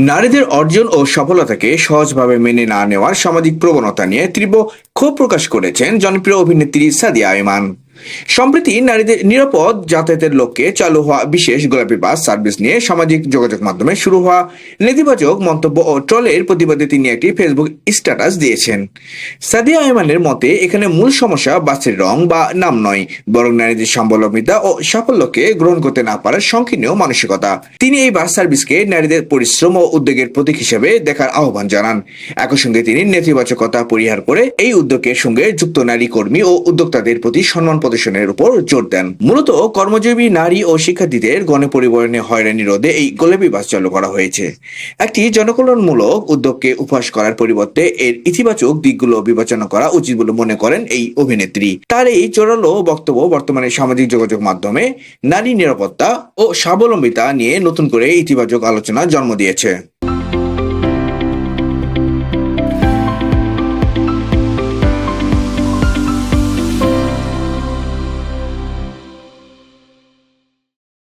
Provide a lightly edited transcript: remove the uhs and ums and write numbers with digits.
নারীদের অর্জন ও সফলতাকে সহজভাবে মেনে না নেওয়ার সামাজিক প্রবণতা নিয়ে তীব্র ক্ষোভ প্রকাশ করেছেন জনপ্রিয় অভিনেত্রী সাদিয়া আইমান। সম্প্রতি নারীদের নিরাপদ যাতায়াতের লক্ষ্যে চালু হওয়া বিশেষ গোলাপি বাস সার্ভিস নিয়ে সামাজিক যোগাযোগ মাধ্যমে শুরু হওয়া নেতিবাচক মন্তব্য ও ট্রলের প্রতিবাদে তিনি একটি ফেসবুক স্ট্যাটাস দিয়েছেন। সাদিয়া আইমানের মতে এখানে মূল সমস্যা বাসের রং বা নাম নয়, বরং নারীদের স্বাবলম্বিতা ও সাফল্যকে গ্রহণ করতে না পারার সংকীর্ণ মানসিকতা। তিনি এই বাস সার্ভিসকে নারীদের পরিশ্রম ও উদ্যোগের প্রতীক হিসেবে দেখার আহ্বান জানান। একই সঙ্গে তিনি নেতিবাচকতা পরিহার করে এই উদ্যোগের সঙ্গে যুক্ত নারী কর্মী ও উদ্যোক্তাদের প্রতি সম্মান প্রদর্শনের উপর জোর দেন। মূলত কর্মজীবী নারী ও শিক্ষার্থীদের গণপরিবহনে হয়রানি রোধে এই গোলাপি বাস চালু করা হয়েছে। একটি জনকল্যাণমূলক উদ্যোগকে উপহাস করার পরিবর্তে এর ইতিবাচক দিকগুলো বিবেচনা করা উচিত বলে মনে করেন এই অভিনেত্রী। তার এই জোরালো বক্তব্য বর্তমানে সামাজিক যোগাযোগ মাধ্যমে নারী নিরাপত্তা ও স্বাবলম্বিতা নিয়ে নতুন করে ইতিবাচক আলোচনা জন্ম দিয়েছে।